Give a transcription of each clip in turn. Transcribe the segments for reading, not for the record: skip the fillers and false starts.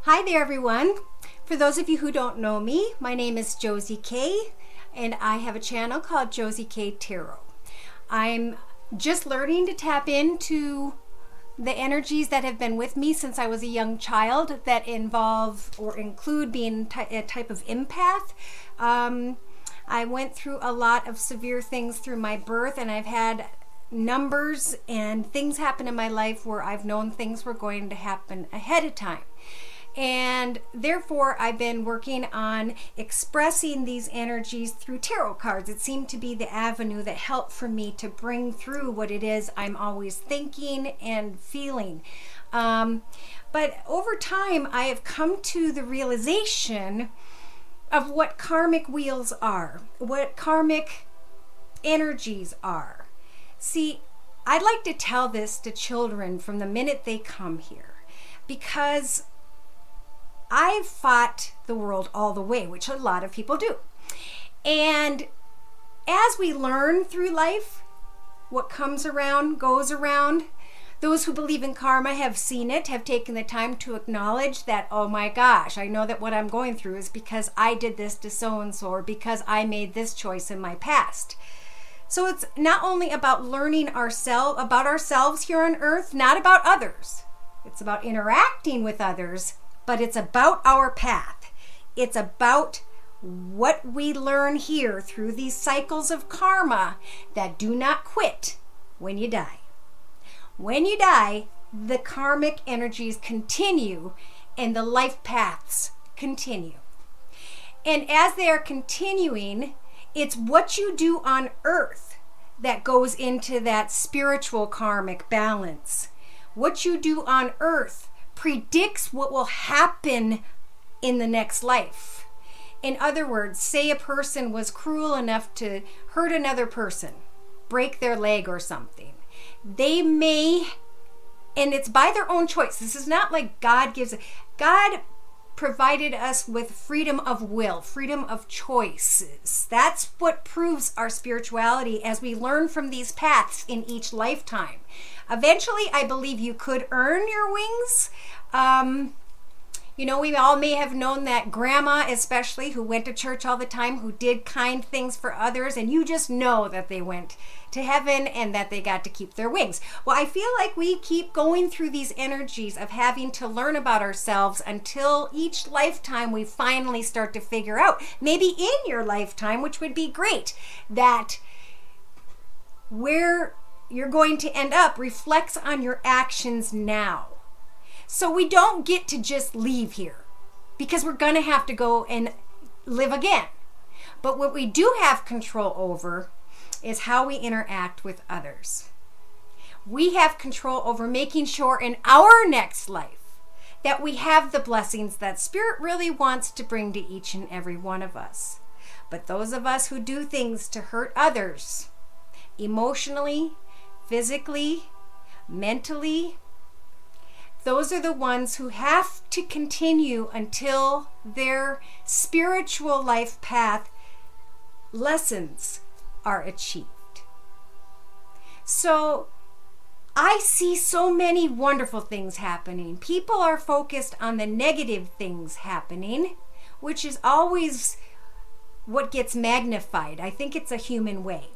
Hi there, everyone. For those of you who don't know me, my name is Josie K, and I have a channel called Josie K Tarot. I'm just learning to tap into the energies that have been with me since I was a young child that involve or include being a type of empath. I went through a lot of severe things through my birth, and I've had numbers and things happen in my life where I've known things were going to happen ahead of time. And therefore, I've been working on expressing these energies through tarot cards. It seemed to be the avenue that helped for me to bring through what it is I'm always thinking and feeling. But over time, I have come to the realization of what karmic wheels are, what karmic energies are. See, I'd like to tell this to children from the minute they come here, because I've fought the world all the way, which a lot of people do. And as we learn through life, what comes around goes around. Those who believe in karma have seen it, have taken the time to acknowledge that, oh my gosh, I know that what I'm going through is because I did this to so-and-so, or because I made this choice in my past. So it's not only about learning about ourselves here on earth, not about others. It's about interacting with others, but it's about our path. It's about what we learn here through these cycles of karma that do not quit when you die. When you die, the karmic energies continue and the life paths continue. And as they are continuing, it's what you do on earth that goes into that spiritual karmic balance. What you do on earth predicts what will happen in the next life. In other words, say a person was cruel enough to hurt another person, break their leg or something. They may, and it's by their own choice. This is not like God gives it. God provided us with freedom of will, freedom of choices. That's what proves our spirituality as we learn from these paths in each lifetime. Eventually, I believe you could earn your wings. We all may have known that grandma, especially, who went to church all the time, who did kind things for others, and you just know that they went to heaven and that they got to keep their wings. Well, I feel like we keep going through these energies of having to learn about ourselves until each lifetime we finally start to figure out, maybe in your lifetime, which would be great, that where you're going to end up reflects on your actions now. So we don't get to just leave here, because we're going to have to go and live again. But what we do have control over is how we interact with others. We have control over making sure in our next life that we have the blessings that Spirit really wants to bring to each and every one of us. But those of us who do things to hurt others, emotionally, physically, mentally, those are the ones who have to continue until their spiritual life path lessons are achieved. So I see so many wonderful things happening. People are focused on the negative things happening, which is always what gets magnified. I think it's a human way.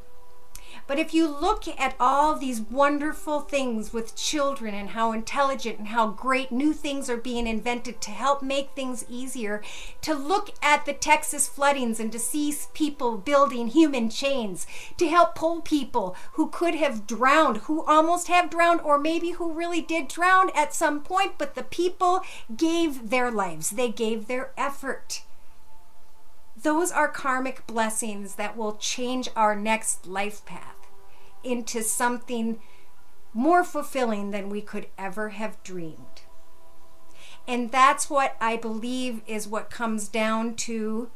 But if you look at all these wonderful things with children and how intelligent and how great new things are being invented to help make things easier, to look at the Texas floodings and to see people building human chains to help pull people who could have drowned, who almost have drowned, or maybe who really did drown at some point, but the people gave their lives. They gave their effort. Those are karmic blessings that will change our next life path into something more fulfilling than we could ever have dreamed. And that's what I believe is what comes down to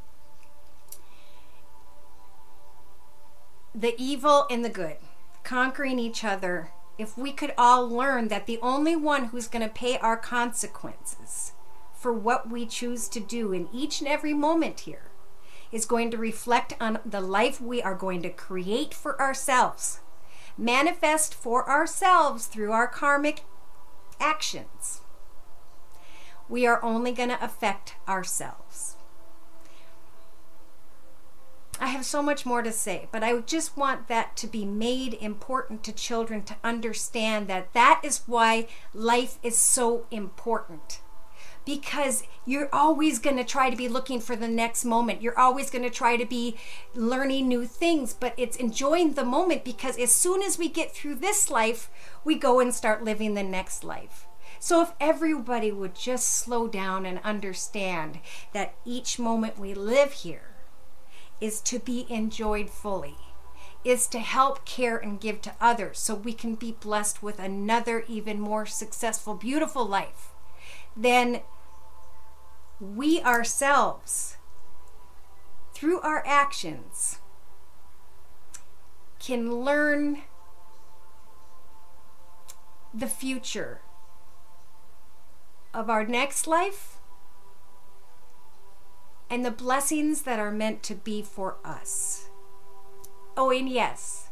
the evil and the good, conquering each other. If we could all learn that the only one who's going to pay our consequences for what we choose to do in each and every moment here is going to reflect on the life we are going to create for ourselves, manifest for ourselves through our karmic actions. we are only going to affect ourselves. I have so much more to say, but I just want that to be made important to children to understand that that is why life is so important. Because you're always going to try to be looking for the next moment. You're always going to try to be learning new things, but it's enjoying the moment, because as soon as we get through this life, we go and start living the next life. So if everybody would just slow down and understand that each moment we live here is to be enjoyed fully, is to help, care, and give to others so we can be blessed with another even more successful, beautiful life, then we ourselves, through our actions, can learn the future of our next life and the blessings that are meant to be for us. Oh, and yes,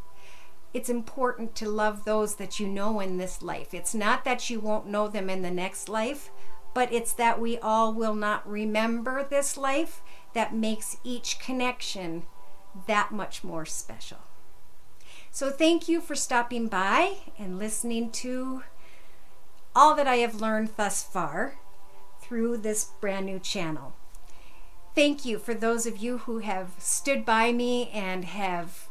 it's important to love those that you know in this life. It's not that you won't know them in the next life, but it's that we all will not remember this life that makes each connection that much more special. So thank you for stopping by and listening to all that I have learned thus far through this brand new channel. Thank you for those of you who have stood by me and have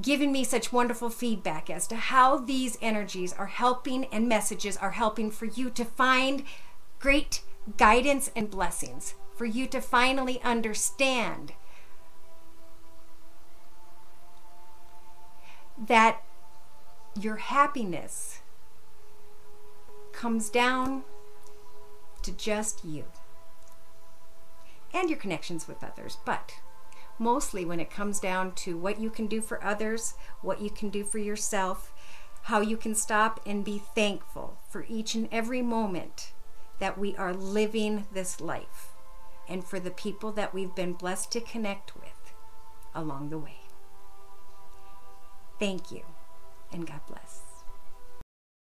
given me such wonderful feedback as to how these energies are helping and messages are helping for you to find great guidance and blessings, for you to finally understand that your happiness comes down to just you and your connections with others, but mostly when it comes down to what you can do for others, what you can do for yourself, how you can stop and be thankful for each and every moment that we are living this life, and for the people that we've been blessed to connect with along the way. Thank you, and God bless.